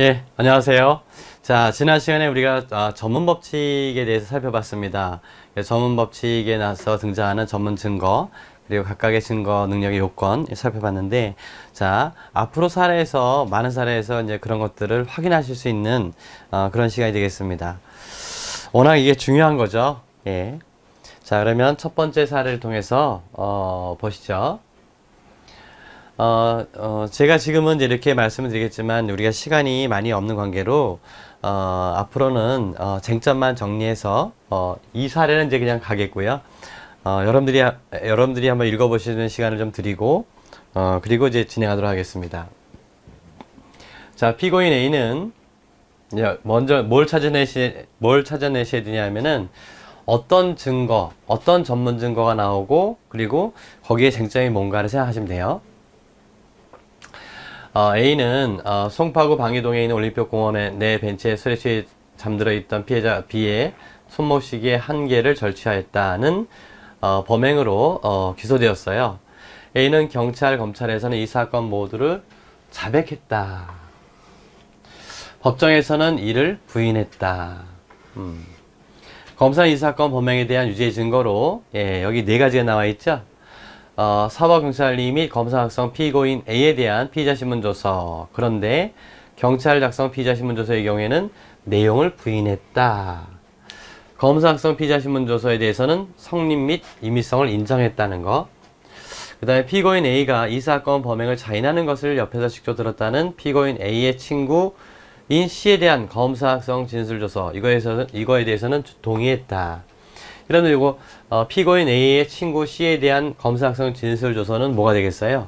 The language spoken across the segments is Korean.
예, 안녕하세요. 자, 지난 시간에 우리가 전문 법칙에 대해서 살펴봤습니다. 전문 법칙에 나서 등장하는 전문 증거, 그리고 각각의 증거 능력의 요건 살펴봤는데, 자, 앞으로 사례에서, 많은 사례에서 이제 그런 것들을 확인하실 수 있는 그런 시간이 되겠습니다. 워낙 이게 중요한 거죠. 예. 자, 그러면 첫 번째 사례를 통해서, 보시죠. 제가 지금은 이제 이렇게 말씀을 드리겠지만 우리가 시간이 많이 없는 관계로 앞으로는 쟁점만 정리해서 이 사례는 이제 그냥 가겠고요. 여러분들이 한번 읽어보시는 시간을 좀 드리고 그리고 이제 진행하도록 하겠습니다. 자, 피고인 A는 먼저 뭘 찾아내셔야 되냐면은 어떤 증거, 어떤 전문 증거가 나오고 그리고 거기에 쟁점이 뭔가를 생각하시면 돼요. A는 송파구 방이동에 있는 올림픽공원의 내 벤치에 술에 취해 잠들어 있던 피해자 B의 손목시계 한 개를 절취하였다는 범행으로 기소되었어요. A는 경찰, 검찰에서는 이 사건 모두를 자백했다. 법정에서는 이를 부인했다. 검사는 이 사건 범행에 대한 유죄 증거로 여기 네 가지가 나와 있죠. 사법경찰리 및 검사 작성 피고인 A에 대한 피의자 신문조서. 그런데 경찰 작성 피의자 신문조서의 경우에는 내용을 부인했다. 검사 작성 피의자 신문조서에 대해서는 성립 및 임의성을 인정했다는 거. 그 다음에 피고인 A가 이 사건 범행을 자인하는 것을 옆에서 직접 들었다는 피고인 A의 친구인 C에 대한 검사 작성 진술조서. 이거에 대해서는 동의했다. 그러면 이거 피고인 A의 친구 C에 대한 검사학생 진술조서는 뭐가 되겠어요?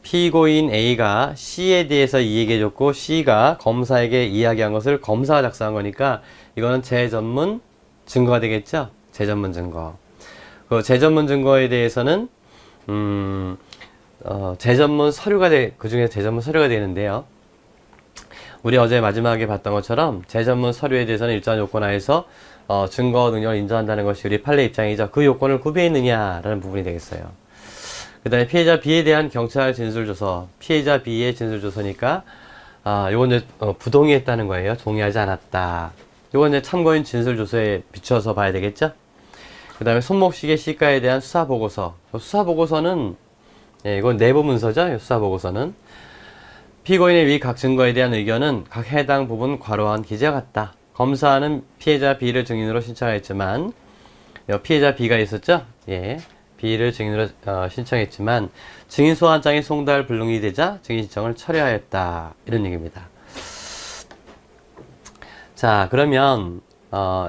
피고인 A가 C에 대해서 이야기해줬고 C가 검사에게 이야기한 것을 검사가 작성한 거니까 이거는 제전문 증거가 되겠죠? 제전문 증거. 그 제전문 증거에 대해서는 제전문 서류가 그 중에 제전문 서류가 되는데요. 우리 어제 마지막에 봤던 것처럼 제전문 서류에 대해서는 일정한 요건 하에서 증거 능력을 인정한다는 것이 우리 판례 입장이죠. 그 요건을 구비했느냐라는 부분이 되겠어요. 그 다음에 피해자 B에 대한 경찰 진술조서. 피해자 B의 진술조서니까 요건 이제 부동의했다는 거예요. 동의하지 않았다. 요건 이제 참고인 진술조서에 비춰서 봐야 되겠죠. 그 다음에 손목시계 C가에 대한 수사보고서. 수사보고서는 이건 내부 문서죠. 수사보고서는 피고인의 위 각 증거에 대한 의견은 각 해당 부분 괄호한 기재와 같다. 검사는 피해자 B를 증인으로 신청했지만 피해자 B가 있었죠? 예, B를 증인으로 신청했지만 증인 소환장이 송달 불능이 되자 증인 신청을 철회하였다. 이런 얘기입니다. 자, 그러면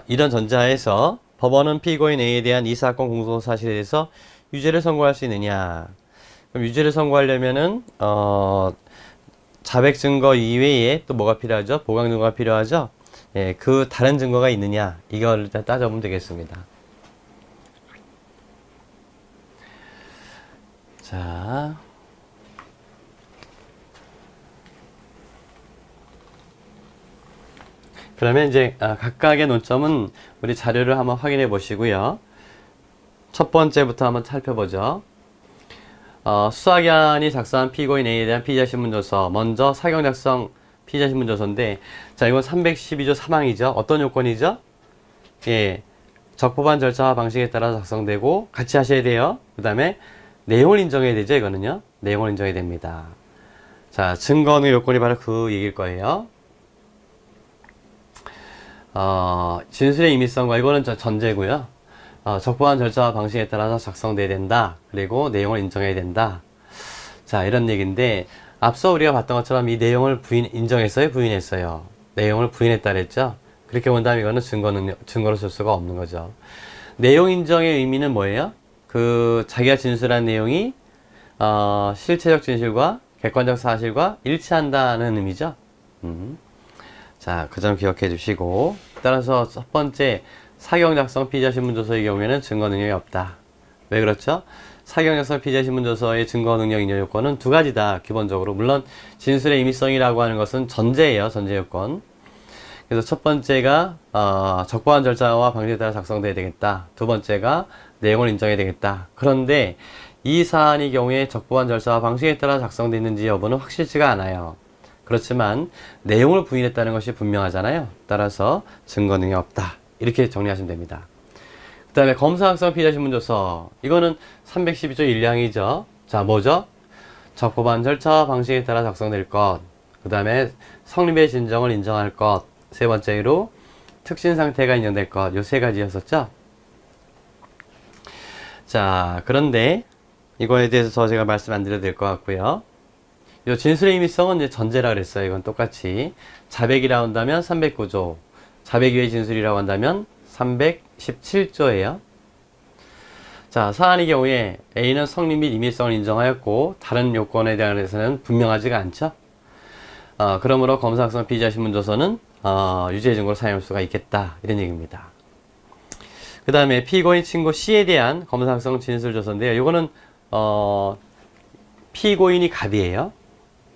이런 전자에서 법원은 피고인 A에 대한 이 사건 공소 사실에 대해서 유죄를 선고할 수 있느냐? 그럼 유죄를 선고하려면은 자백 증거 이외에 또 뭐가 필요하죠? 보강 증거가 필요하죠? 예, 그 다른 증거가 있느냐? 이걸 따져보면 되겠습니다. 자, 그러면 이제 각각의 논점은 우리 자료를 한번 확인해 보시고요. 첫 번째부터 한번 살펴보죠. 수사기관이 작성한 피고인 A에 대한 피의자 신문조서. 먼저 사경 작성 피의자 신문조서인데, 자, 이건 312조 3항이죠. 어떤 요건이죠? 예, 적법한 절차와 방식에 따라 작성되고 같이 하셔야 돼요. 그 다음에 내용을 인정해야 되죠. 이거는요. 내용을 인정해야 됩니다. 자, 증거는 요건이 바로 그 얘기일 거예요. 진술의 임의성과 이거는 전제고요. 적법한 절차와 방식에 따라서 작성돼야 된다. 그리고 내용을 인정해야 된다. 자, 이런 얘기인데 앞서 우리가 봤던 것처럼 이 내용을 인정했어요? 부인했어요? 내용을 부인했다 그랬죠? 그렇게 본다면 이거는 증거로 쓸 수가 없는 거죠. 내용 인정의 의미는 뭐예요? 자기가 진술한 내용이 실체적 진실과 객관적 사실과 일치한다는 의미죠. 자, 그 점 기억해 주시고, 따라서 첫 번째 사경 작성 피의자 신문조서의 경우에는 증거 능력이 없다. 왜 그렇죠? 사경 작성 피의자 신문조서의 증거 능력 인정 요건은 두 가지다. 기본적으로 물론 진술의 임의성이라고 하는 것은 전제예요. 전제 요건. 그래서 첫 번째가 적법한 절차와 방식에 따라 작성돼야 되겠다. 두 번째가 내용을 인정해야 되겠다. 그런데 이 사안의 경우에 적법한 절차와 방식에 따라 작성되어 있는지 여부는 확실치가 않아요. 그렇지만 내용을 부인했다는 것이 분명하잖아요. 따라서 증거 능력 없다. 이렇게 정리하시면 됩니다. 그 다음에 검사학성 피의자 신문조서. 이거는 312조 1항이죠. 자, 뭐죠? 적법한 절차와 방식에 따라 작성될 것. 그 다음에 성립의 진정을 인정할 것. 세 번째로 특신 상태가 인정될 것. 요 세 가지였었죠. 자, 그런데 이거에 대해서 제가 말씀 안 드려도 될 것 같고요. 요 진술의 임의성은 이제 전제라 그랬어요. 이건 똑같이 자백이라고 한다면 309조, 자백 이외의 진술이라고 한다면 317조예요. 자, 사안의 경우에 A는 성립 및 임의성을 인정하였고 다른 요건에 대해서는 분명하지가 않죠. 그러므로 검사학성 피의자 신문조서는 유죄 증거로 사용할 수가 있겠다, 이런 얘기입니다. 그 다음에 피고인 친구 C에 대한 검사학성 진술조서인데요. 이거는 피고인이 갑이에요.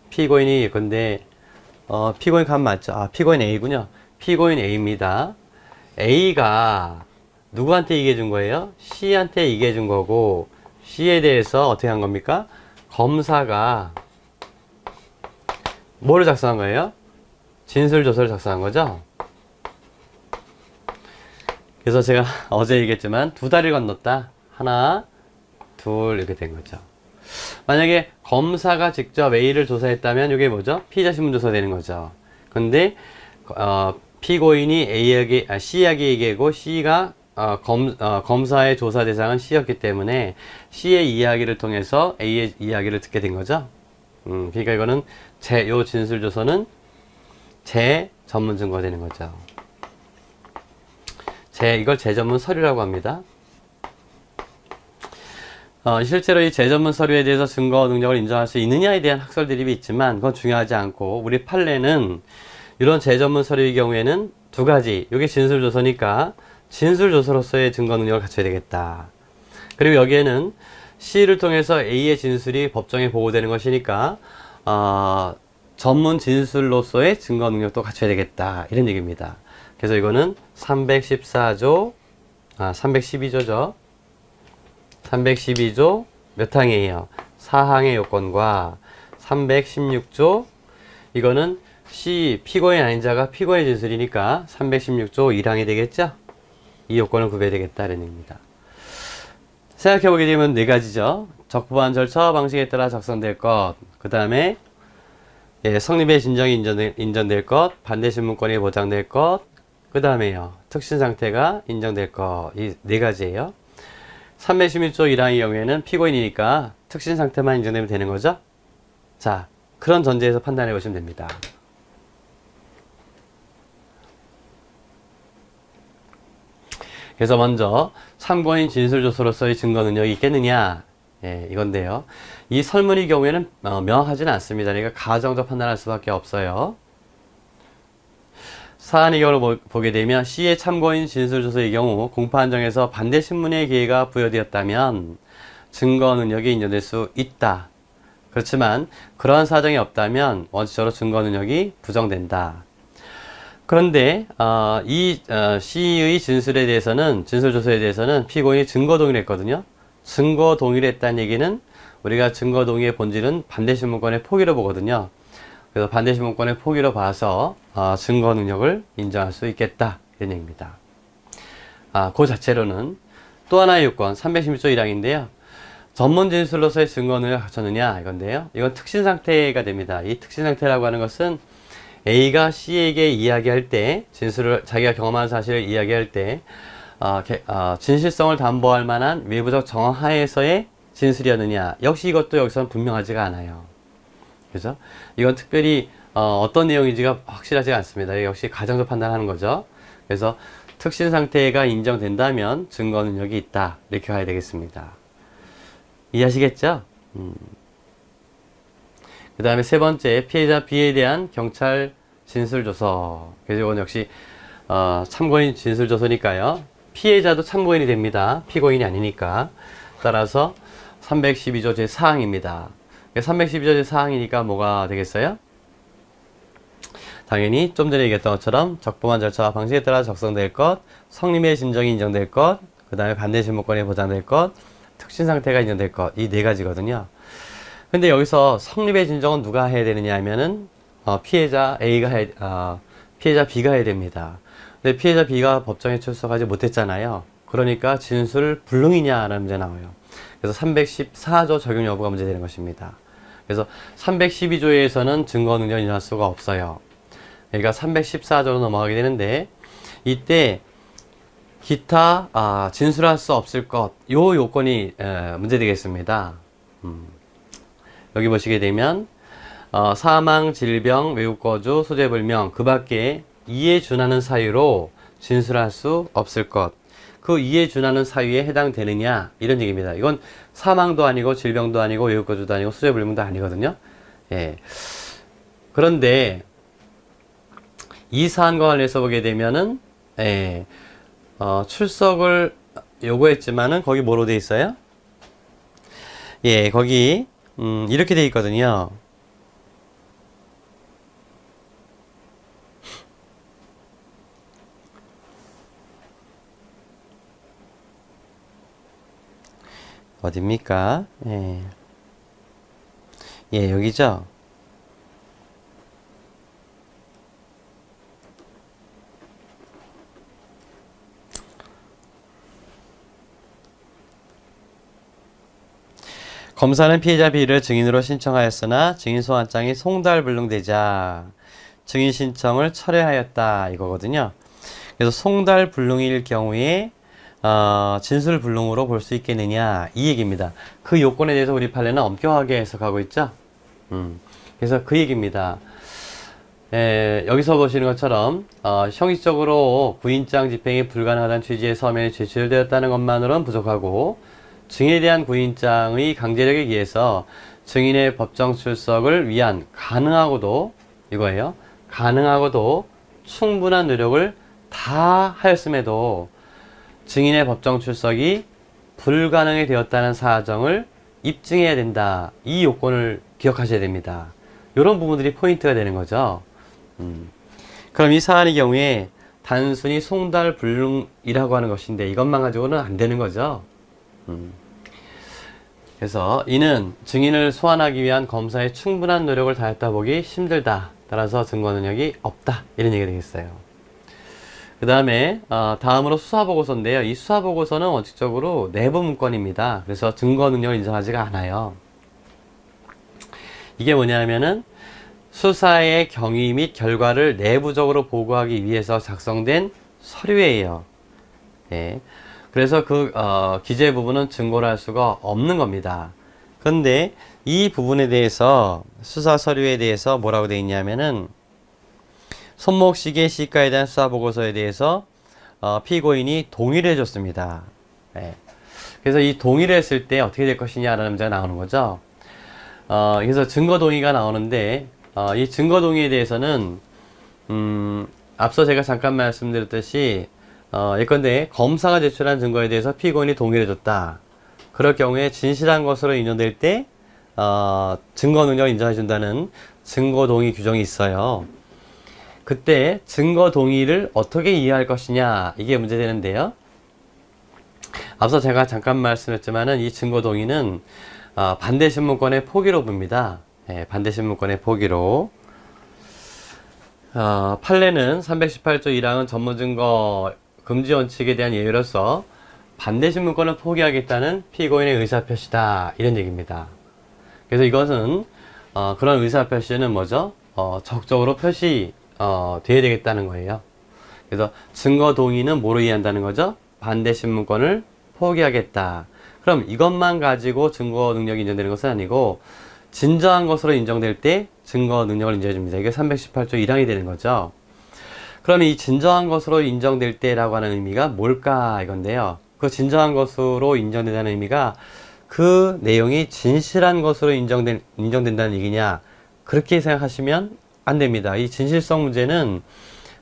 피고인이 근데 피고인 갑 맞죠? 피고인 A군요. 피고인 A입니다. A가 누구한테 얘기해 준 거예요? C한테 얘기해 준 거고, C에 대해서 어떻게 한 겁니까? 검사가 뭐를 작성한 거예요? 진술조서를 작성한 거죠. 그래서 제가 어제 얘기했지만 두 다리를 건넜다. 하나, 둘 이렇게 된 거죠. 만약에 검사가 직접 A를 조사했다면 이게 뭐죠? 피의자 신문조서 되는 거죠. 근데 피고인이 C에게 얘기하고 C가 검사의 조사 대상은 C였기 때문에 C의 이야기를 통해서 A의 이야기를 듣게 된 거죠. 그러니까 이거는 요 진술조서는 제 전문 증거가 되는 거죠. 이걸 제전문 서류라고 합니다. 실제로 이 제전문 서류에 대해서 증거 능력을 인정할 수 있느냐에 대한 학설 드립이 있지만 그건 중요하지 않고, 우리 판례는 이런 제전문 서류의 경우에는 두 가지, 이게 진술조서니까 진술조서로서의 증거 능력을 갖춰야 되겠다. 그리고 여기에는 C를 통해서 A의 진술이 법정에 보고되는 것이니까 전문 진술로서의 증거 능력도 갖춰야 되겠다, 이런 얘기입니다. 그래서 이거는 314조, 312조죠. 312조 몇 항이에요? 4항의 요건과 316조, 이거는 C, 피고인 아닌 자가 피고인의 진술이니까 316조 1항이 되겠죠? 이 요건을 구별해야 되겠다는 얘기입니다. 생각해보게 되면 네 가지죠. 적법한 절차와 방식에 따라 작성될 것, 그 다음에 성립의 진정이 인정될 것, 반대 신문권이 보장될 것, 그 다음에요, 특신 상태가 인정될 것, 이 네 가지예요. 316조 1항의 경우에는 피고인이니까 특신 상태만 인정되면 되는 거죠. 자, 그런 전제에서 판단해 보시면 됩니다. 그래서 먼저 참고인 진술조서로서의 증거 능력이 있겠느냐, 이건데요. 이 설문의 경우에는 명확하지는 않습니다. 그러니까 가정적 판단할 수밖에 없어요. 사안의 경우를 보게 되면 C의 참고인 진술조서의 경우 공판 한정에서 반대 신문의 기회가 부여되었다면 증거 능력이 인정될 수 있다. 그렇지만 그러한 사정이 없다면 원칙적으로 증거 능력이 부정된다. 그런데 C의 진술에 대해서는, 진술조서에 대해서는 피고인이 증거 동의를 했거든요. 증거 동의를 했다는 얘기는 우리가 증거 동의의 본질은 반대 신문권의 포기로 보거든요. 그래서 반대 신문권의 포기로 봐서 증거 능력을 인정할 수 있겠다, 이런 얘기입니다. 그 자체로는 또 하나의 요건 316조 1항인데요. 전문 진술로서의 증거 능력을 갖췄느냐, 이건데요. 이건 특신 상태가 됩니다. 이 특신 상태라고 하는 것은 A가 C에게 이야기할 때, 진술을, 자기가 경험한 사실을 이야기할 때 진실성을 담보할 만한 외부적 정황 하에서의 진술이었느냐, 역시 이것도 여기서는 분명하지가 않아요. 그죠? 이건 특별히 어떤 내용인지가 확실하지가 않습니다. 역시 가정적 판단하는 거죠. 그래서 특신 상태가 인정된다면 증거 능력이 있다, 이렇게 가야 되겠습니다. 이해하시겠죠? 그 다음에 세 번째, 피해자 B에 대한 경찰 진술조서. 그래서 이건 역시 참고인 진술조서니까요. 피해자도 참고인이 됩니다. 피고인이 아니니까. 따라서 312조 제4항입니다. 312조 제4항이니까 뭐가 되겠어요? 당연히 좀 전에 얘기했던 것처럼 적법한 절차와 방식에 따라 작성될 것, 성립의 진정이 인정될 것, 그 다음에 반대 신문권이 보장될 것, 특신 상태가 인정될 것, 이 네 가지거든요. 근데 여기서 성립의 진정은 누가 해야 되느냐 하면은 피해자 A가 피해자 B가 해야 됩니다. 근데 피해자 B가 법정에 출석하지 못했잖아요. 그러니까 진술 불능이냐라는 문제 나와요. 그래서 314조 적용 여부가 문제되는 것입니다. 그래서 312조에서는 증거 능력 인정할 수가 없어요. 그러니까 314조로 넘어가게 되는데, 이때 기타 진술할 수 없을 것, 요 요건이 문제되겠습니다. 여기 보시게 되면 사망, 질병, 외국 거주, 소재불명, 그 밖에 이에 준하는 사유로 진술할 수 없을 것, 그 이에 준하는 사유에 해당되느냐, 이런 얘기입니다. 이건 사망도 아니고 질병도 아니고 외국 거주도 아니고 소재불명도 아니거든요. 예. 그런데 이 사안과 관련해서 보게 되면은 출석을 요구했지만은 거기 뭐로 돼 있어요? 예, 거기 이렇게 돼 있거든요. 어딥니까? 예. 예, 여기죠. 검사는 피해자 B를 증인으로 신청하였으나 증인 소환장이 송달불능되자 증인 신청을 철회하였다, 이거거든요. 그래서 송달불능일 경우에 진술불능으로 볼 수 있겠느냐, 이 얘기입니다. 그 요건에 대해서 우리 판례는 엄격하게 해석하고 있죠. 그래서 그 얘기입니다. 여기서 보시는 것처럼 형식적으로 구인장 집행이 불가능하다는 취지의 서면이 제출되었다는 것만으로는 부족하고, 증인에 대한 구인장의 강제력에 의해서 증인의 법정 출석을 위한 가능하고도, 이거예요, 가능하고도 충분한 노력을 다 하였음에도 증인의 법정 출석이 불가능이 되었다는 사정을 입증해야 된다, 이 요건을 기억하셔야 됩니다. 이런 부분들이 포인트가 되는 거죠. 그럼 이 사안의 경우에 단순히 송달불능이라고 하는 것인데 이것만 가지고는 안 되는 거죠. 그래서 이는 증인을 소환하기 위한 검사의 충분한 노력을 다했다 보기 힘들다, 따라서 증거 능력이 없다, 이런 얘기가 되겠어요. 그 다음에 다음으로 수사보고서인데요. 이 수사보고서는 원칙적으로 내부 문건입니다. 그래서 증거 능력을 인정하지가 않아요. 이게 뭐냐면은 수사의 경위 및 결과를 내부적으로 보고하기 위해서 작성된 서류예요. 예. 그래서 그 기재 부분은 증거를 할 수가 없는 겁니다. 그런데 이 부분에 대해서, 수사 서류에 대해서 뭐라고 되어 있냐면은 손목시계 시가에 대한 수사보고서에 대해서 피고인이 동의를 해줬습니다. 예. 그래서 이 동의를 했을 때 어떻게 될 것이냐라는 문제가 나오는 거죠. 그래서 증거 동의가 나오는데 이 증거 동의에 대해서는 앞서 제가 잠깐 말씀드렸듯이 예컨대 검사가 제출한 증거에 대해서 피고인이 동의를 해줬다. 그럴 경우에 진실한 것으로 인정될 때 증거 능력을 인정해준다는 증거 동의 규정이 있어요. 그때 증거 동의를 어떻게 이해할 것이냐, 이게 문제되는데요. 앞서 제가 잠깐 말씀했지만은 이 증거 동의는 반대 신문권의 포기로 봅니다. 반대 신문권의 포기로. 판례는 318조 1항은 전문증거 금지 원칙에 대한 예외로서 반대 신문권을 포기하겠다는 피고인의 의사표시다, 이런 얘기입니다. 그래서 이것은 그런 의사표시는 뭐죠? 적극적으로 돼야 되겠다는 거예요. 그래서 증거 동의는 뭐로 이해한다는 거죠? 반대 신문권을 포기하겠다. 그럼 이것만 가지고 증거 능력이 인정되는 것은 아니고 진정한 것으로 인정될 때 증거 능력을 인정해 줍니다. 이게 318조 1항이 되는 거죠. 그러면 이 진정한 것으로 인정될 때라고 하는 의미가 뭘까, 이건데요. 그 진정한 것으로 인정된다는 의미가 그 내용이 진실한 것으로 인정된다는 얘기냐, 그렇게 생각하시면 안 됩니다. 이 진실성 문제는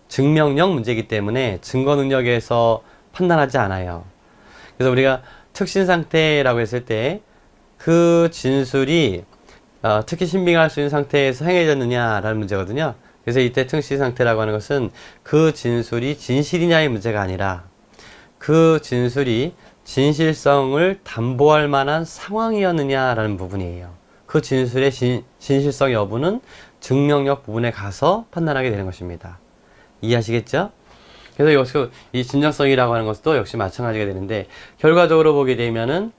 증명력 문제이기 때문에 증거 능력에서 판단하지 않아요. 그래서 우리가 특신 상태라고 했을 때 그 진술이 특히 신빙할 수 있는 상태에서 행해졌느냐라는 문제거든요. 그래서 이때 특신 상태라고 하는 것은 그 진술이 진실이냐의 문제가 아니라 그 진술이 진실성을 담보할 만한 상황이었느냐라는 부분이에요. 그 진술의 진실성 여부는 증명력 부분에 가서 판단하게 되는 것입니다. 이해하시겠죠? 그래서 여기서 이 진정성이라고 하는 것도 역시 마찬가지가 되는데, 결과적으로 보게 되면은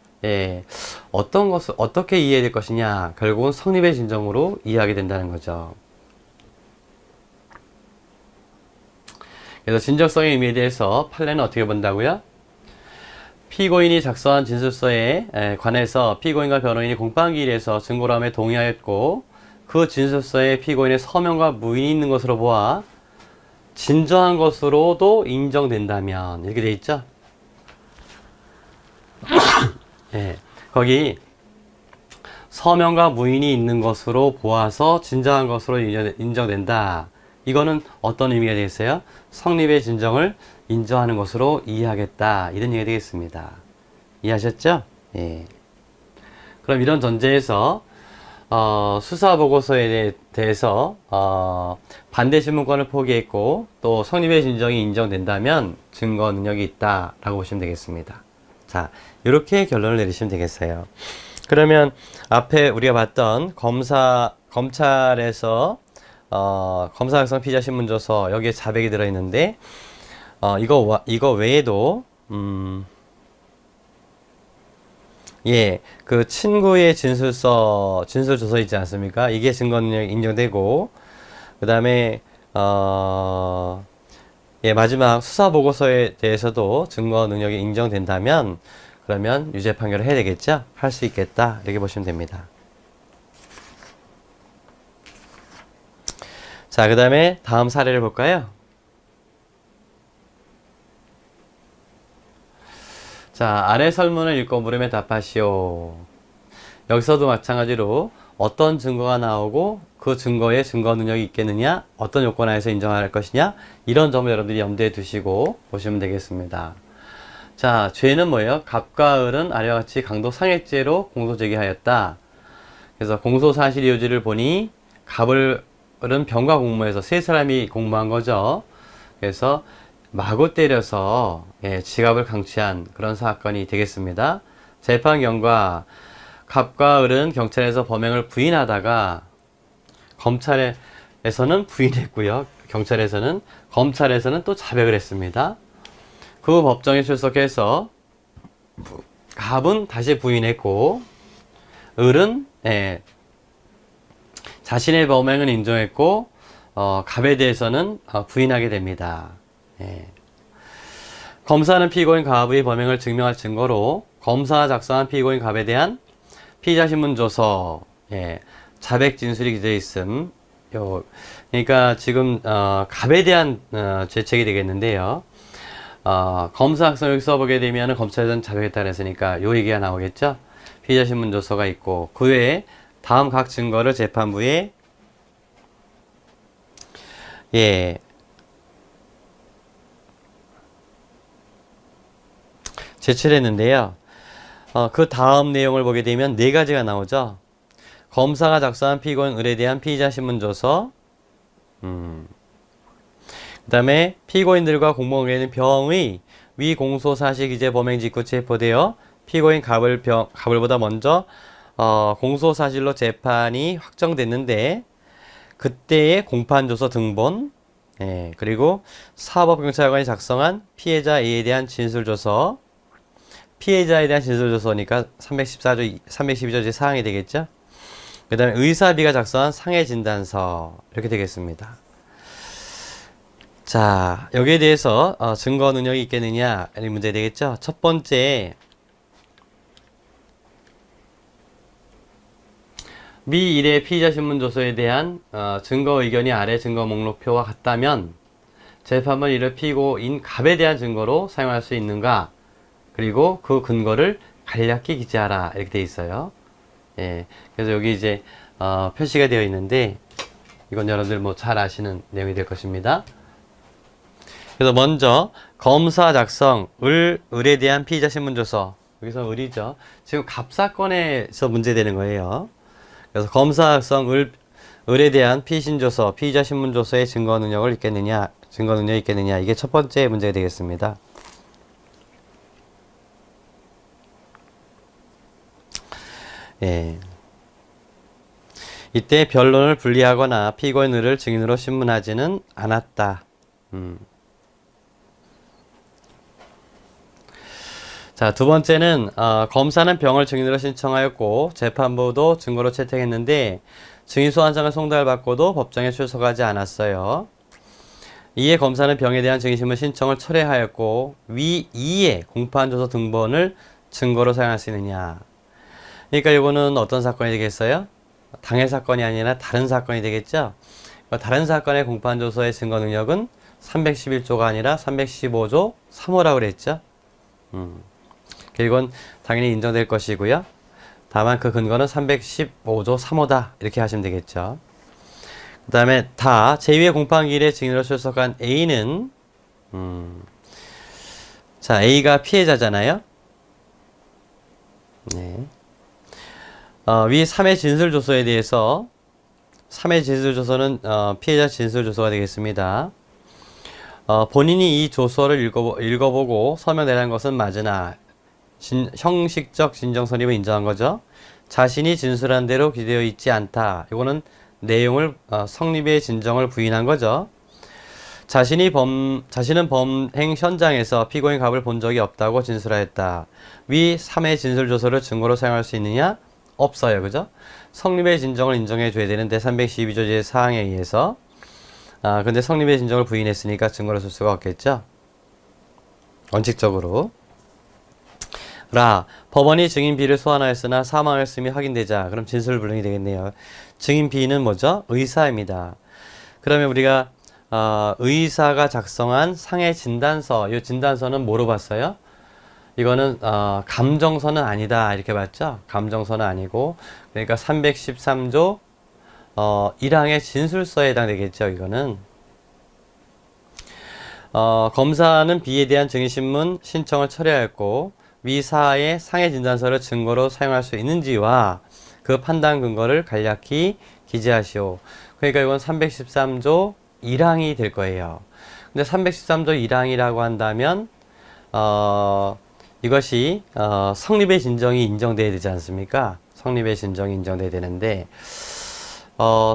어떤 것을 어떻게 이해해야 될 것이냐, 결국은 성립의 진정으로 이해하게 된다는 거죠. 그래서 진정성의 의미에 대해서 판례는 어떻게 본다고요? 피고인이 작성한 진술서에 관해서 피고인과 변호인이 공판기일에서 증거람에 동의하였고, 그 진술서에 피고인의 서명과 무인이 있는 것으로 보아 진정한 것으로도 인정된다면, 이렇게 돼 있죠? 예, 거기 서명과 무인이 있는 것으로 보아서 진정한 것으로 인정된다. 이거는 어떤 의미가 되겠어요? 성립의 진정을 인정하는 것으로 이해하겠다, 이런 얘기가 되겠습니다. 이해하셨죠? 예. 그럼 이런 전제에서 수사보고서에 대해서 반대 신문권을 포기했고 또 성립의 진정이 인정된다면 증거 능력이 있다라고 보시면 되겠습니다. 자, 이렇게 결론을 내리시면 되겠어요. 그러면 앞에 우리가 봤던 검찰에서 검사 작성 피의자 신문조서, 여기에 자백이 들어있는데 이거 외에도 예, 그 친구의 진술조서 있지 않습니까? 이게 증거 능력이 인정되고, 그 다음에 예, 마지막 수사 보고서에 대해서도 증거 능력이 인정된다면, 그러면 유죄 판결을 해야 되겠죠? 할 수 있겠다, 이렇게 보시면 됩니다. 자, 그 다음에 다음 사례를 볼까요? 자, 아래 설문을 읽고 물음에 답하시오. 여기서도 마찬가지로 어떤 증거가 나오고 그 증거에 증거 능력이 있겠느냐, 어떤 요건 하에서 인정할 것이냐, 이런 점을 여러분들이 염두에 두시고 보시면 되겠습니다. 자, 죄는 뭐예요? 갑과 을은 아래와 같이 강도 상해죄로 공소 제기하였다. 그래서 공소 사실 이유지를 보니 갑을 을은 병과 공모해서 세 사람이 공모한 거죠. 그래서 마구 때려서 지갑을 강취한 그런 사건이 되겠습니다. 재판 결과 갑과 을은 경찰에서 범행을 부인하다가 검찰에서는 부인했고요. 검찰에서는 또 자백을 했습니다. 그 법정에 출석해서 갑은 다시 부인했고, 을은 자신의 범행은 인정했고 갑에 대해서는 부인하게 됩니다. 검사는 피고인 갑의 범행을 증명할 증거로 검사가 작성한 피고인 갑에 대한 피의자 신문조서, 자백 진술이 기재되어 있음. 그러니까 지금 갑에 대한 죄책이 되겠는데요. 검사 작성을 써보게 되면 검찰에서는 자백했다고 했으니까 요 얘기가 나오겠죠. 피의자 신문조서가 있고, 그 외에 다음 각 증거를 재판부에 제출을 했는데요. 그 다음 내용을 보게 되면 네 가지가 나오죠. 검사가 작성한 피고인 을에 대한 피의자 신문조서, 그 다음에 피고인들과 공범에게는 병의 위 공소 사실 기재 범행 직후 체포되어 피고인 갑을보다 먼저 공소 사실로 재판이 확정됐는데 그때의 공판조서 등본, 그리고 사법경찰관이 작성한 피해자 A에 대한 진술조서, 피해자에 대한 진술조서니까 314조, 312조 제4항이 되겠죠. 그 다음에 의사 B가 작성한 상해진단서, 이렇게 되겠습니다. 자, 여기에 대해서 증거 능력이 있겠느냐, 이 문제 되겠죠. 첫 번째, 미 1의 피의자 신문조서에 대한 증거 의견이 아래 증거 목록표와 같다면 재판부는 이를 피고인 갑에 대한 증거로 사용할 수 있는가, 그리고 그 근거를 간략히 기재하라, 이렇게 되어 있어요. 그래서 여기 이제 표시가 되어 있는데 이건 여러분들 뭐 잘 아시는 내용이 될 것입니다. 그래서 먼저 검사 작성 을에 대한 피의자 신문조서, 여기서 을이죠. 지금 갑 사건에서 문제되는 거예요. 그래서 검사 작성 을에 대한 피신조서, 피의자 신문조서의 증거 능력이 있겠느냐, 이게 첫 번째 문제가 되겠습니다. 이때 변론을 분리하거나 피고인을 증인으로 신문하지는 않았다. 자, 두 번째는 검사는 병을 증인으로 신청하였고 재판부도 증거로 채택했는데 증인 소환장을 송달을 받고도 법정에 출석하지 않았어요. 이에 검사는 병에 대한 증인신문 신청을 철회하였고 위 2의 공판조서 등본을 증거로 사용할 수 있느냐. 그러니까 이거는 어떤 사건이 되겠어요? 당해 사건이 아니라 다른 사건이 되겠죠? 다른 사건의 공판조서의 증거 능력은 311조가 아니라 315조 3호라고 그랬죠? 이건 당연히 인정될 것이고요. 다만 그 근거는 315조 3호다. 이렇게 하시면 되겠죠. 그 다음에 다 제2의 공판기일에 증인으로 출석한 A는 자, A가 피해자잖아요. 네. 위 3의 진술조서에 대해서 3의 진술조서는 피해자 진술조서가 되겠습니다. 본인이 이 조서를 읽어보고 서명내란 것은 맞으나 형식적 진정선임을 인정한 거죠. 자신이 진술한 대로 기되어 있지 않다. 이거는 내용을 성립의 진정을 부인한 거죠. 자신은 범행 현장에서 피고인 갑을 본 적이 없다고 진술하였다. 위 3의 진술조서를 증거로 사용할 수 있느냐? 없어요. 그죠? 성립의 진정을 인정해 줘야 되는데 312조 제4항에 의해서 근데 성립의 진정을 부인했으니까 증거로 쓸 수가 없겠죠? 원칙적으로. 법원이 증인 B를 소환하였으나 사망하였음이 확인되자 그럼 진술 불능이 되겠네요. 증인 B는 뭐죠? 의사입니다. 그러면 우리가 의사가 작성한 상해 진단서, 이 진단서는 뭐로 봤어요? 이거는 감정서는 아니다 이렇게 봤죠? 감정서는 아니고 그러니까 313조 1항의 진술서에 해당되겠죠. 이거는 검사는 B에 대한 증인신문 신청을 철회하였고 위 사의 상해 진단서를 증거로 사용할 수 있는지와 그 판단 근거를 간략히 기재하시오. 그러니까 이건 313조 1항이 될 거예요. 근데 313조 1항이라고 한다면 이것이 성립의 진정이 인정돼야 되지 않습니까? 성립의 진정이 인정돼야 되는데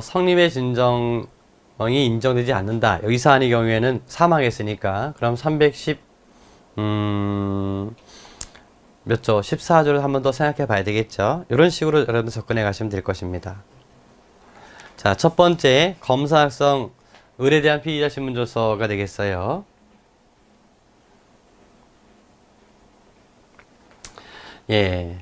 성립의 진정이 인정되지 않는다. 여기 사안의 경우에는 사망했으니까 그럼 310몇 조? 14조를 한 번 더 생각해 봐야 되겠죠. 이런 식으로 여러분들 접근해 가시면 될 것입니다. 자, 첫 번째 검사학성 을에 대한 피의자 신문조서가 되겠어요. 예.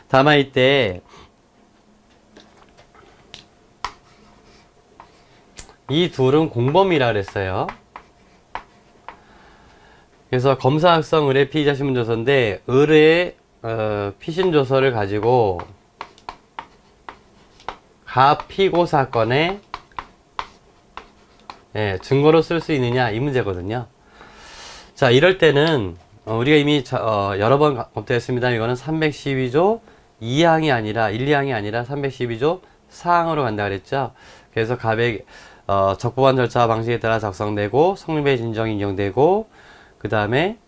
다만 이때 이 둘은 공범이라 그랬어요. 그래서 검사학성 을의 피의자 신문조서인데 을의 피신조서를 가지고 가피고 사건에 증거로 쓸 수 있느냐 이 문제거든요. 자, 이럴 때는 우리가 이미 여러 번 검토했습니다. 이거는 312조 2항이 아니라 1, 2항이 아니라 312조 4항으로 간다 그랬죠. 그래서 갑의 적법한 절차와 방식에 따라 작성되고 성립의 진정이 인정되고 그 다음에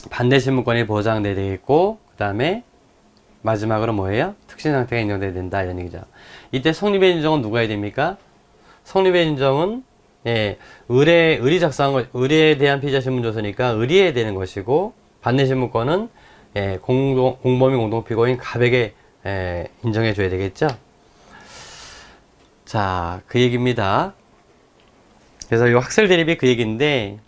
반대 신문권이 보장돼야 되겠고 그 다음에 마지막으로 뭐예요? 특신 상태가 인정돼야 된다 이런 얘기죠. 이때 성립의 진정은 누가 해야 됩니까? 성립의 진정은 을이 작성한 거, 을에 대한 피의자 신문조서니까 을이 해야 되는 것이고 반대 신문권은 공범인 공동피고인 갑에게 인정해 줘야 되겠죠. 자, 그 얘기입니다. 그래서 이 학설 대립이 그 얘기인데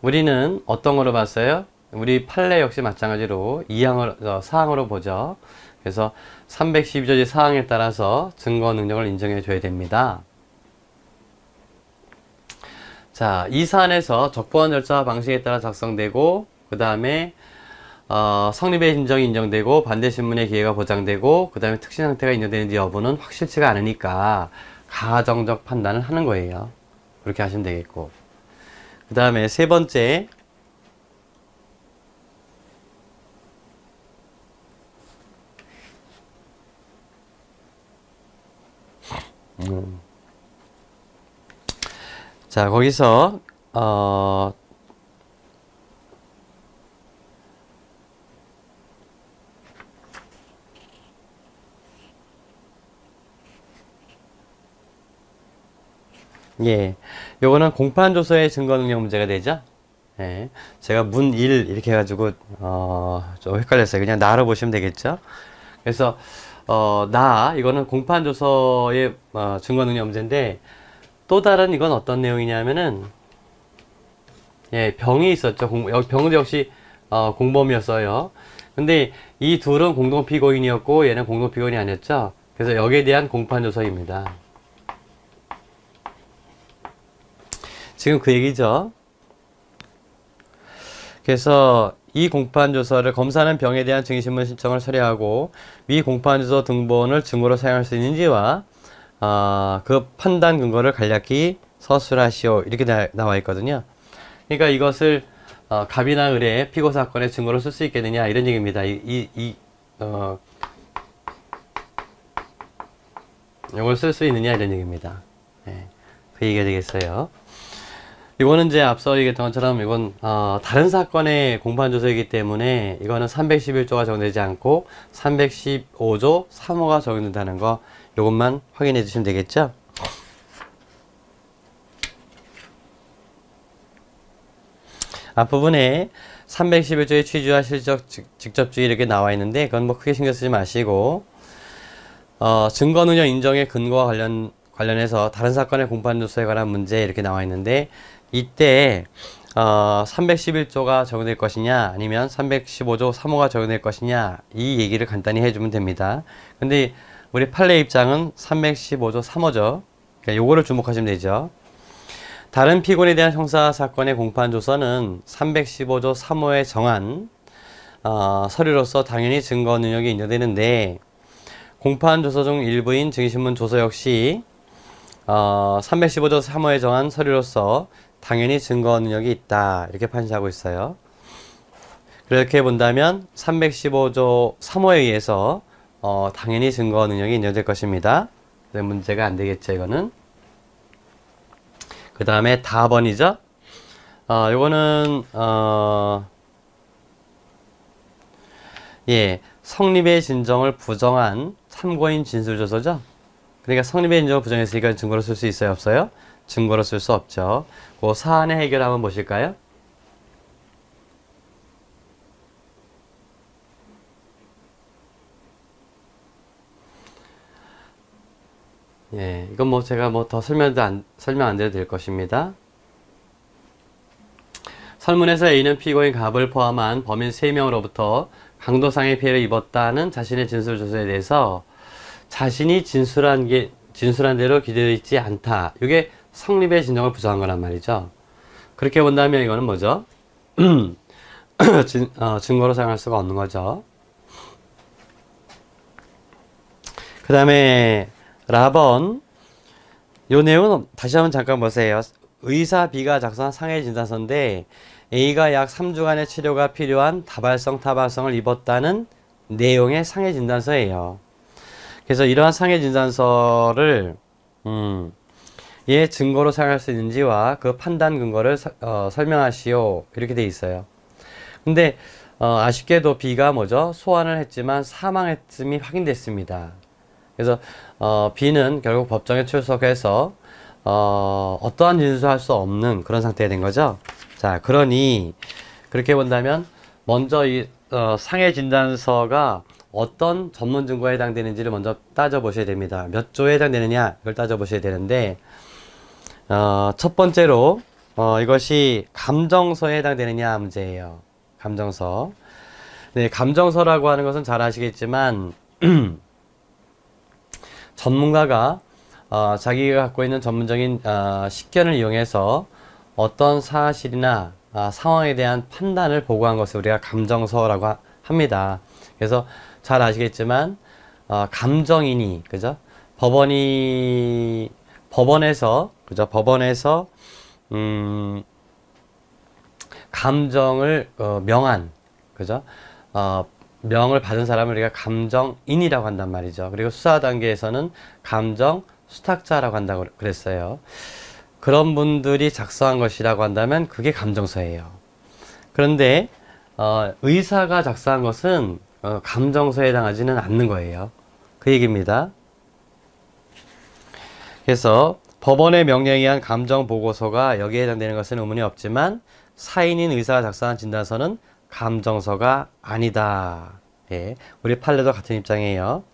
우리는 어떤 거로 봤어요? 우리 판례 역시 마찬가지로 2항으로, 4항으로 보죠. 그래서 312조 제4항에 따라서 증거 능력을 인정해 줘야 됩니다. 자, 이 사안에서 적법한 절차와 방식에 따라 작성되고 그 다음에 성립의 진정이 인정되고 반대 신문의 기회가 보장되고 그 다음에 특신 상태가 인정되는지 여부는 확실치가 않으니까 가정적 판단을 하는 거예요. 그렇게 하시면 되겠고 그 다음에 세 번째 자, 거기서 예, 요거는 공판조서의 증거능력 문제가 되죠. 예, 제가 문 1 이렇게 해가지고 좀 헷갈렸어요. 그냥 나로 보시면 되겠죠. 그래서 이거는 공판조서의 증거능력 문제인데, 또 다른 이건 어떤 내용이냐면은, 예, 병이 있었죠. 병도 역시 공범이었어요. 근데 이 둘은 공동피고인이었고 얘는 공동피고인이 아니었죠. 그래서 여기에 대한 공판조서입니다. 지금 그 얘기죠. 그래서 이 공판조서를 검사는 병에 대한 증인신문 신청을 처리하고 위 공판조서 등본을 증거로 사용할 수 있는지와 그 판단 근거를 간략히 서술하시오, 이렇게 나와 있거든요. 그러니까 이것을 갑이나 을의 피고 사건의 증거로 쓸 수 있겠느냐, 이런 얘기입니다. 이걸 쓸 수 있느냐, 이런 얘기입니다. 네, 그 얘기가 되겠어요. 이거는 이제 앞서 얘기했던 것처럼 이건 다른 사건의 공판조서이기 때문에 이거는 311조가 적용되지 않고 315조 3호가 적용된다는 거, 이것만 확인해 주시면 되겠죠. 앞부분에 311조의 취지와 실적, 직접주의 이렇게 나와 있는데, 그건 뭐 크게 신경 쓰지 마시고, 증거능력 인정의 근거와 관련해서 다른 사건의 공판조서에 관한 문제 이렇게 나와 있는데, 이때 311조가 적용될 것이냐 아니면 315조 3호가 적용될 것이냐, 이 얘기를 간단히 해주면 됩니다. 근데 우리 판례 입장은 315조 3호죠. 그러니까 요거를 주목하시면 되죠. 다른 피고인에 대한 형사사건의 공판조서는 315조 3호에 정한 서류로서 당연히 증거능력이 인정되는데, 공판조서 중 일부인 증인신문 조서 역시 315조 3호에 정한 서류로서 당연히 증거능력이 있다, 이렇게 판시하고 있어요. 그렇게 본다면 315조 3호에 의해서 당연히 증거능력이 인정될 것입니다. 문제가 안 되겠죠, 이거는. 그 다음에 다번이죠. 요거는 예, 성립의 진정을 부정한 참고인 진술조서죠. 그러니까 성립의 진정을 부정했으니까 증거로 쓸 수 있어요, 없어요? 증거로 쓸 수 없죠. 그 사안의 해결 한번 보실까요? 예, 이건 뭐 제가 뭐 더 설명 안 드려도 될 것입니다. 설문에서 A는 피고인 갑을 포함한 범인 3명으로부터 강도상의 피해를 입었다는 자신의 진술조서에 대해서 자신이 진술한 대로 기재되어 있지 않다, 이게 성립의 진정을 부정한 거란 말이죠. 그렇게 본다면 이거는 뭐죠? 증거로 사용할 수가 없는 거죠. 그 다음에 라번, 요 내용은 다시 한번 잠깐 보세요. 의사 B가 작성한 상해 진단서인데 A가 약 3주간의 치료가 필요한 다발성 타박성을 입었다는 내용의 상해 진단서예요. 그래서 이러한 상해 진단서를 얘 증거로 사용할 수 있는지와 그 판단 근거를 설명하시오, 이렇게 돼 있어요. 근데 아쉽게도 B가 뭐죠? 소환을 했지만 사망했음이 확인됐습니다. 그래서 B는 결국 법정에 출석해서 어떠한 진술도 할 수 없는 그런 상태가 된 거죠. 자, 그러니 그렇게 본다면 먼저 이 상해 진단서가 어떤 전문 증거에 해당되는지를 먼저 따져보셔야 됩니다. 몇 조에 해당되느냐, 이걸 따져보셔야 되는데, 첫 번째로 이것이 감정서에 해당되느냐 문제예요. 감정서. 네, 감정서라고 하는 것은 잘 아시겠지만 전문가가 자기가 갖고 있는 전문적인 식견을 이용해서 어떤 사실이나 상황에 대한 판단을 보고한 것을 우리가 감정서라고 합니다. 그래서 잘 아시겠지만 감정인이, 그죠? 법원에서 그죠? 법원에서 감정을 명한, 그죠? 명을 받은 사람을 우리가 감정인이라고 한단 말이죠. 그리고 수사 단계에서는 감정 수탁자라고 한다고 그랬어요. 그런 분들이 작성한 것이라고 한다면 그게 감정서예요. 그런데 의사가 작성한 것은 감정서에 해당하지는 않는 거예요. 그 얘기입니다. 그래서 법원의 명령에 의한 감정보고서가 여기에 해당되는 것은 의문이 없지만 사인인 의사가 작성한 진단서는 감정서가 아니다. 예, 우리 판례도 같은 입장이에요.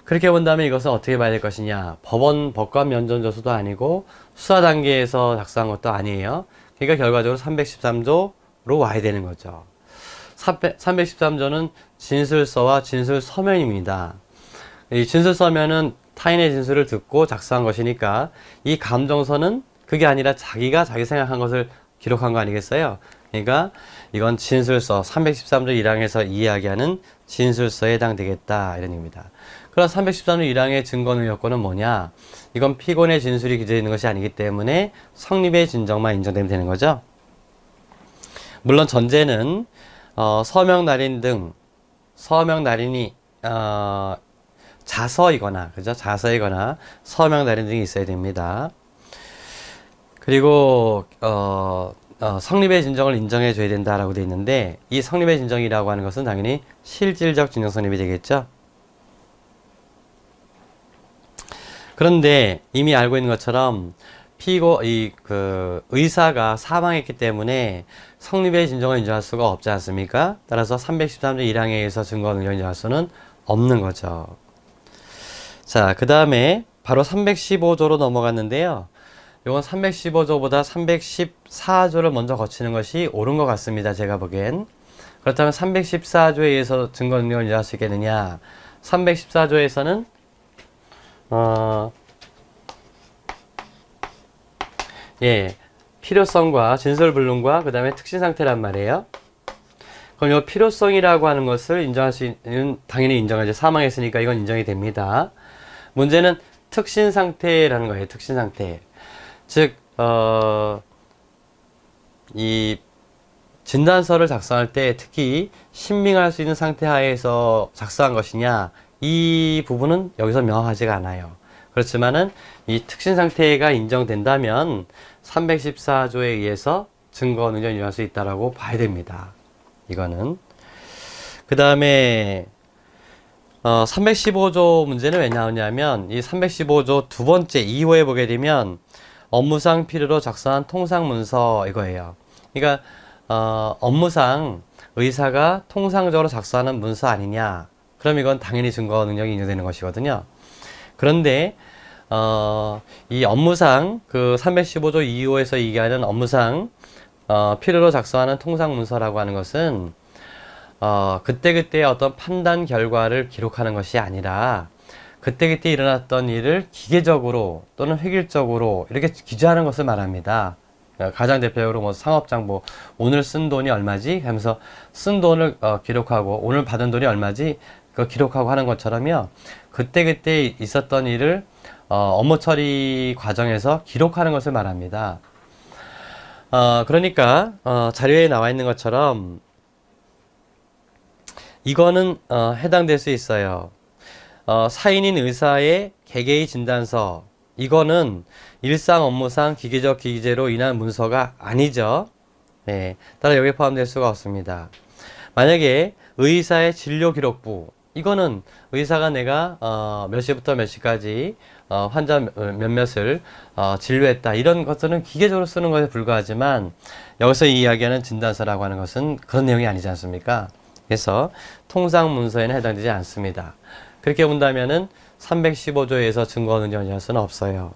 그렇게 본다면 이것은 어떻게 봐야 될 것이냐. 법원 법관 면전조서도 아니고 수사 단계에서 작성한 것도 아니에요. 그러니까 결과적으로 313조로 와야 되는 거죠. 313조는 진술서와 진술서면입니다. 이 진술서면은 타인의 진술을 듣고 작성한 것이니까 이 감정서는 그게 아니라 자기가 자기 생각한 것을 기록한 거 아니겠어요? 그러니까 이건 진술서 313조 1항에서 이야기하는 진술서에 해당되겠다 이런 얘기입니다. 그럼 313조 1항의 증거 요건은 뭐냐? 이건 피고인의 진술이 기재되어 있는 것이 아니기 때문에 성립의 진정만 인정되면 되는 거죠. 물론 전제는 서명 날인 등 서명 날인이 자서이거나 그죠? 자서이거나 서명 날인 등이 있어야 됩니다. 그리고 성립의 진정을 인정해 줘야 된다라고 되어 있는데 이 성립의 진정이라고 하는 것은 당연히 실질적 진정 성립이 되겠죠. 그런데 이미 알고 있는 것처럼 의사가 사망했기 때문에 성립의 진정을 인정할 수가 없지 않습니까? 따라서 313조 1항에 의해서 증거 능력 인정할 수는 없는 거죠. 자, 그 다음에 바로 315조로 넘어갔는데요. 이건 315조보다 314조를 먼저 거치는 것이 옳은 것 같습니다. 제가 보기엔. 그렇다면 314조에 의해서 증거 능력을 인정할 수 있겠느냐? 314조에서는 필요성과 진술불능과 그 다음에 특신상태란 말이에요. 그럼 이 필요성이라고 하는 것을 인정할 수 있는, 당연히 인정하죠. 사망했으니까 이건 인정이 됩니다. 문제는 특신상태라는 거예요. 특신상태. 즉, 이 진단서를 작성할 때 특히 신빙할 수 있는 상태 하에서 작성한 것이냐, 이 부분은 여기서 명확하지가 않아요. 그렇지만은 이 특신상태가 인정된다면 314조에 의해서 증거 능력 인정할 수 있다라고 봐야 됩니다. 이거는. 그 다음에 315조 문제는 왜 나오냐면 이 315조 두 번째 2호에 보게 되면 업무상 필요로 작성한 통상문서 이거예요. 그러니까 업무상 의사가 통상적으로 작성하는 문서 아니냐. 그럼 이건 당연히 증거 능력이 인정되는 것이거든요. 그런데 이 업무상 그 315조 2호에서 얘기하는 업무상 필요로 작성하는 통상문서라고 하는 것은 그때그때 어떤 판단 결과를 기록하는 것이 아니라 그때그때 일어났던 일을 기계적으로 또는 획일적으로 이렇게 기재하는 것을 말합니다. 가장 대표적으로 뭐 상업장 뭐 오늘 쓴 돈이 얼마지 하면서 쓴 돈을 기록하고 오늘 받은 돈이 얼마지 그거 기록하고 하는 것처럼요. 그때그때 있었던 일을 업무 처리 과정에서 기록하는 것을 말합니다. 그러니까 자료에 나와 있는 것처럼 이거는 해당될 수 있어요. 사인인 의사의 개개의 진단서 이거는 일상 업무상 기계적 기재로 인한 문서가 아니죠. 네, 따라 여기에 포함될 수가 없습니다. 만약에 의사의 진료기록부 이거는 의사가 내가 몇 시부터 몇 시까지 환자 몇몇을 진료했다 이런 것들은 기계적으로 쓰는 것에 불과하지만 여기서 이야기하는 진단서라고 하는 것은 그런 내용이 아니지 않습니까? 그래서 통상 문서에는 해당되지 않습니다. 그렇게 본다면은 315조에서 증거 능력을 인정할 수는 없어요.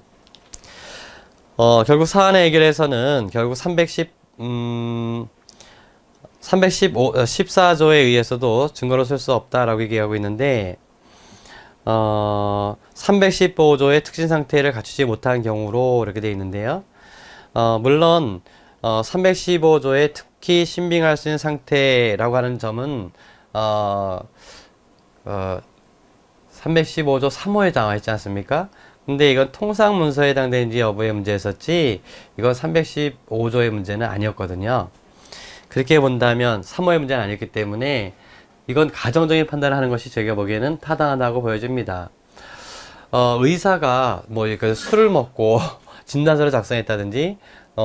결국 사안의 해결에서는 결국 14조에 의해서도 증거로 쓸 수 없다라고 얘기하고 있는데 315조의 특신 상태를 갖추지 못한 경우로 이렇게 되어 있는데요. 물론 315조의 특히 신빙할 수 있는 상태라고 하는 점은 315조 3호에 나와 있지 않습니까? 근데 이건 통상문서에 해당되는지 여부의 문제였었지 이건 315조의 문제는 아니었거든요. 그렇게 본다면 3호의 문제는 아니었기 때문에 이건 가정적인 판단을 하는 것이 제가 보기에는 타당하다고 보여집니다. 의사가 뭐 술을 먹고 진단서를 작성했다든지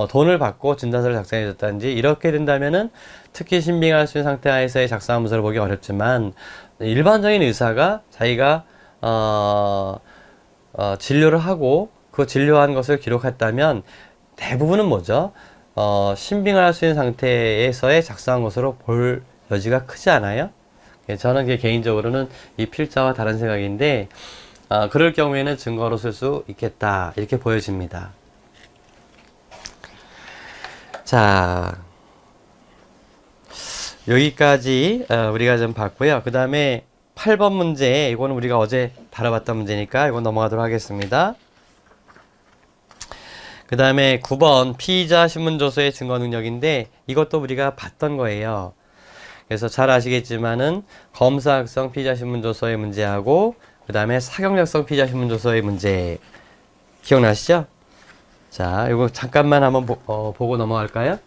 돈을 받고 진단서를 작성해줬다든지 이렇게 된다면은 특히 신빙할 수 있는 상태 하에서의 작성한 문서를 보기 어렵지만 일반적인 의사가 자기가 진료를 하고 그 진료한 것을 기록했다면 대부분은 뭐죠? 신빙을 할 수 있는 상태에서의 작성한 것으로 볼 여지가 크지 않아요? 저는 개인적으로는 이 필자와 다른 생각인데 그럴 경우에는 증거로 쓸 수 있겠다 이렇게 보여집니다. 자, 여기까지 우리가 좀 봤고요. 그 다음에 8번 문제, 이거는 우리가 어제 다뤄봤던 문제니까 이거 넘어가도록 하겠습니다. 그 다음에 9번 피의자 신문조서의 증거 능력인데 이것도 우리가 봤던 거예요. 그래서 잘 아시겠지만은 검사학성 피의자 신문조서의 문제하고 그 다음에 사경력성 피의자 신문조서의 문제 기억나시죠? 자, 이거 잠깐만 한번 보고 넘어갈까요?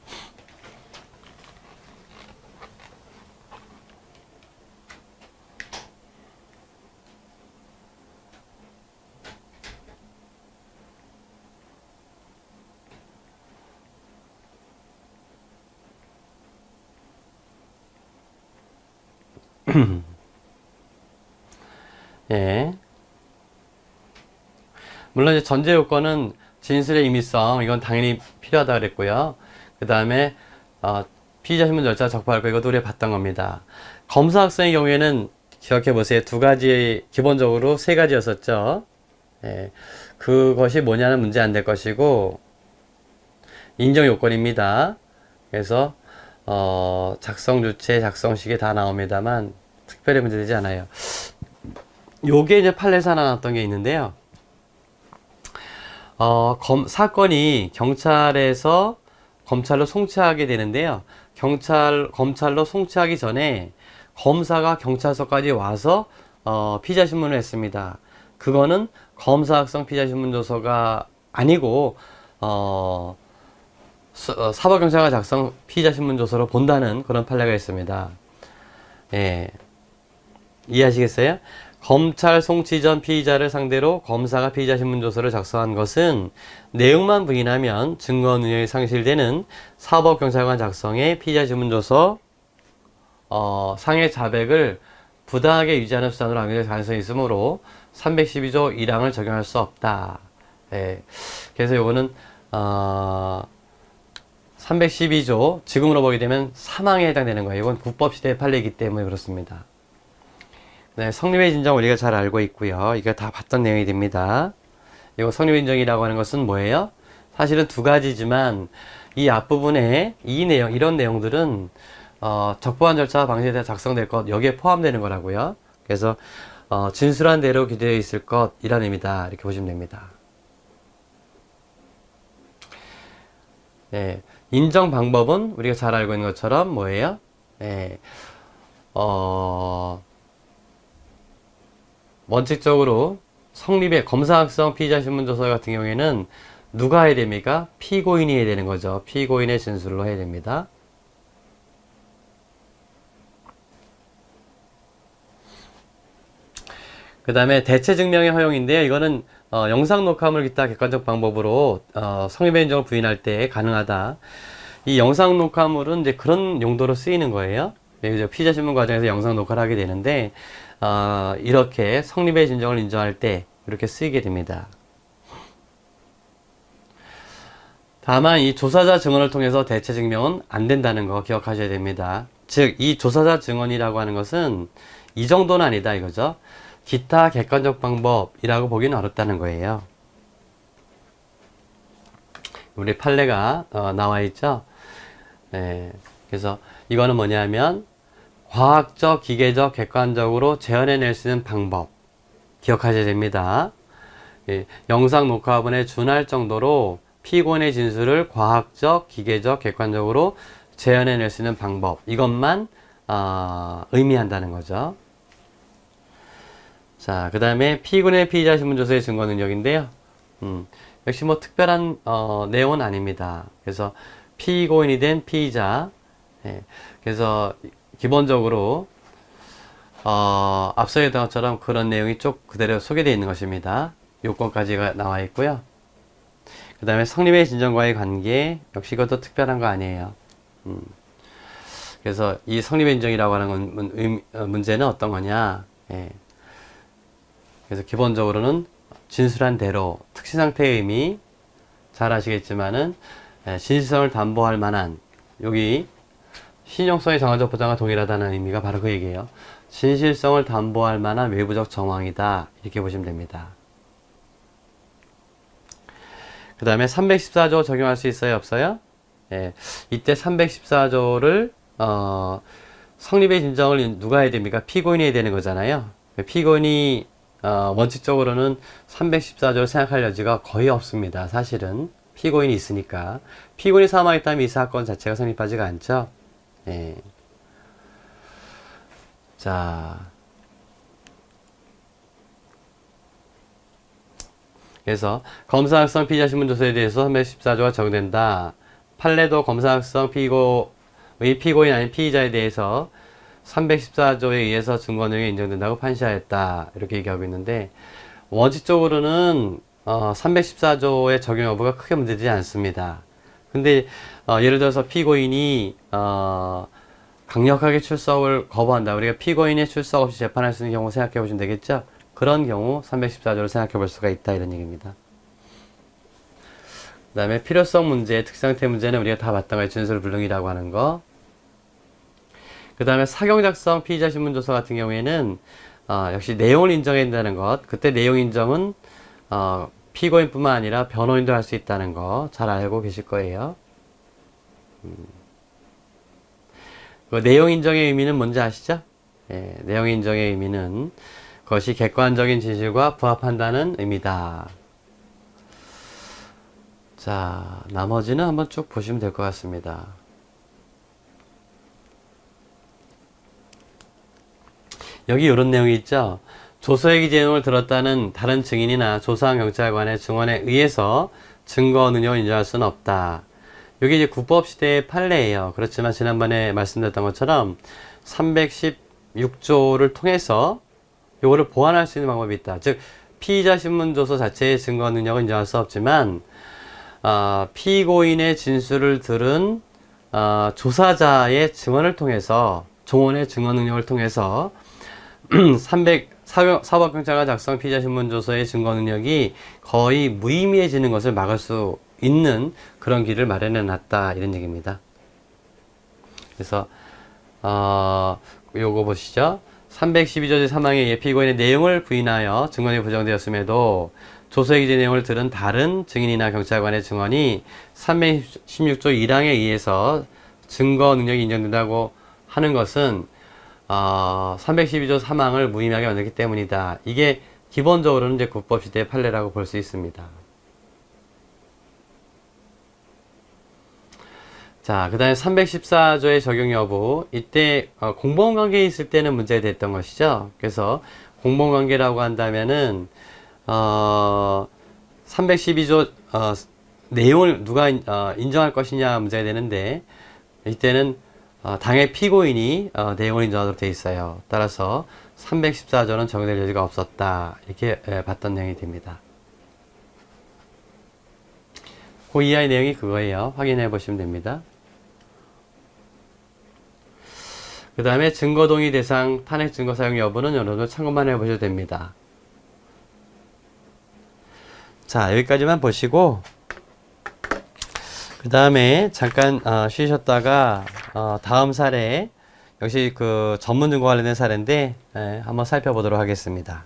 예. 물론 이제 전제 요건은 진술의 임의성, 이건 당연히 필요하다 그랬고요. 그 다음에 피의자 신문 절차 적발할 거, 이것도 우리가 봤던 겁니다. 검사 학생의 경우에는 기억해 보세요. 두 가지, 기본적으로 세 가지였었죠. 예. 그것이 뭐냐는 문제 안 될 것이고 인정 요건입니다. 그래서 작성 주체, 작성 시기 다 나옵니다만 특별히 문제되지 않아요. 요게 이제 판례에서 하나 나왔던 게 있는데요. 사건이 경찰에서 검찰로 송치하게 되는데요. 검찰로 송치하기 전에 검사가 경찰서까지 와서 피의자 신문을 했습니다. 그거는 검사학성 피의자 신문조서가 아니고 사법경찰관 작성 피의자 신문조서로 본다는 그런 판례가 있습니다. 예. 이해하시겠어요? 검찰 송치 전 피의자를 상대로 검사가 피의자 신문조서를 작성한 것은 내용만 부인하면 증거 능력이 상실되는 사법경찰관 작성의 피의자 신문조서 상해 자백을 부당하게 유지하는 수단으로 악용될 가능성이 있으므로 312조 1항을 적용할 수 없다. 예. 그래서 요거는 312조 지금으로 보게 되면 사망에 해당되는 거예요. 이건 국법시대의 판례이기 때문에 그렇습니다. 네, 성립의 진정 우리가 잘 알고 있고요. 이거 다 봤던 내용이 됩니다. 이거 성립의 진정이라고 하는 것은 뭐예요? 사실은 두 가지지만 이 앞부분에 이런 내용들은 적법한 절차와 방식에 대해 작성될 것 여기에 포함되는 거라고요. 그래서 진술한 대로 기재되어 있을 것이라는 의미다 이렇게 보시면 됩니다. 네, 인정 방법은 우리가 잘 알고 있는 것처럼 뭐예요? 네, 원칙적으로 성립의 검사학성 피의자 신문조서 같은 경우에는 누가 해야 됩니까? 피고인이 해야 되는 거죠. 피고인의 진술로 해야 됩니다. 그 다음에 대체 증명의 허용인데요. 이거는 영상 녹화물 기타 객관적 방법으로 성립의 인정을 부인할 때 가능하다. 이 영상 녹화물은 이제 그런 용도로 쓰이는 거예요. 피의자 신문 과정에서 영상 녹화를 하게 되는데 이렇게 성립의 진정을 인정할 때 이렇게 쓰이게 됩니다. 다만 이 조사자 증언을 통해서 대체 증명은 안 된다는 거 기억하셔야 됩니다. 즉 이 조사자 증언이라고 하는 것은 이 정도는 아니다 이거죠. 기타 객관적 방법이라고 보기는 어렵다는 거예요. 우리 판례가 나와 있죠. 네, 그래서 이거는 뭐냐면 과학적, 기계적, 객관적으로 재현해낼 수 있는 방법 기억하셔야 됩니다. 예, 영상 녹화본에 준할 정도로 피고인의 진술을 과학적, 기계적, 객관적으로 재현해낼 수 있는 방법 이것만 의미한다는 거죠. 자, 그 다음에 피고인의 피의자 신문조서의 증거 능력인데요. 역시 뭐 특별한 내용은 아닙니다. 그래서 피고인이 된 피의자 그래서 기본적으로 앞서 했던 것처럼 그런 내용이 쭉 그대로 소개되어 있는 것입니다. 요건까지가 나와 있고요. 그 다음에 성립의 진정과의 관계, 역시 이것도 특별한 거 아니에요. 그래서 이 성립의 인정이라고 하는 문제는 어떤 거냐. 예. 그래서 기본적으로는 진술한 대로 특시상태의 의미, 잘 아시겠지만은 진실성을 담보할 만한, 여기 신용성의 정황적 보장과 동일하다는 의미가 바로 그 얘기예요. 진실성을 담보할 만한 외부적 정황이다, 이렇게 보시면 됩니다. 그 다음에 314조 적용할 수 있어요, 없어요? 예, 이때 314조를 성립의 진정을 누가 해야 됩니까? 피고인이 해야 되는 거잖아요. 피고인이 원칙적으로는 314조를 생각할 여지가 거의 없습니다. 사실은 피고인이 있으니까. 피고인이 사망했다면 이 사건 자체가 성립하지가 않죠. 예. 자, 그래서 검사학성 피의자 신문조서에 대해서 314조가 적용된다. 판례도 검사학성 피고인 아닌 피의자에 대해서 314조에 의해서 증거 능력이 인정된다고 판시하였다, 이렇게 얘기하고 있는데, 원칙적으로는 314조의 적용 여부가 크게 문제되지 않습니다. 근데 예를 들어서 피고인이 강력하게 출석을 거부한다. 우리가 피고인의 출석 없이 재판할 수 있는 경우 생각해 보시면 되겠죠. 그런 경우 314조를 생각해 볼 수가 있다, 이런 얘기입니다. 그 다음에 필요성 문제, 특상태 문제는 우리가 다 봤던 거예요. 진술불능이라고 하는 거. 그 다음에 사경작성 피의자 신문조서 같은 경우에는 역시 내용을 인정해야 된다는 것. 그때 내용 인정은 피고인뿐만 아니라 변호인도 할 수 있다는 거 잘 알고 계실 거예요. 그 내용 인정의 의미는 뭔지 아시죠? 예, 내용 인정의 의미는 그것이 객관적인 진실과 부합한다는 의미다. 자, 나머지는 한번 쭉 보시면 될 것 같습니다. 여기 이런 내용이 있죠. 조서의 기재 내용을 들었다는 다른 증인이나 조사한 경찰관의 증언에 의해서 증거 능력을 인정할 수는 없다. 이게 이제 국법시대의 판례예요. 그렇지만 지난번에 말씀드렸던 것처럼 316조를 통해서 이거를 보완할 수 있는 방법이 있다. 즉 피의자 신문조서 자체의 증거 능력은 인정할 수 없지만 피고인의 진술을 들은 조사자의 증언을 통해서, 종원의 증언 능력을 통해서 사법경찰관 작성 피의자 신문조서의 증거 능력이 거의 무의미해지는 것을 막을 수 있는 그런 길을 마련해 놨다, 이런 얘기입니다. 그래서 요거 보시죠. 312조 제3항에 의해 피고인의 내용을 부인하여 증언이 부정되었음에도 조서의 기재 내용을 들은 다른 증인이나 경찰관의 증언이 316조 1항에 의해서 증거 능력이 인정된다고 하는 것은 312조 3항을 무의미하게 만들기 때문이다. 이게 기본적으로는 이제 국법시대의 판례라고 볼 수 있습니다. 자, 그 다음에 314조의 적용 여부. 이때 공범관계에 있을 때는 문제가 됐던 것이죠. 그래서 공범관계라고 한다면은 312조 내용을 누가 인정할 것이냐 문제가 되는데, 이때는 당의 피고인이 내용을 인정하도록 되어 있어요. 따라서 314조는 적용될 여지가 없었다, 이렇게 봤던 내용이 됩니다. 그 이하의 내용이 그거예요. 확인해 보시면 됩니다. 그 다음에 증거동의 대상 탄핵 증거 사용 여부는 여러분들 참고만 해보셔도 됩니다. 자, 여기까지만 보시고 그 다음에 잠깐 쉬셨다가 다음 사례, 역시 그 전문 증거 관련된 사례인데 한번 살펴보도록 하겠습니다.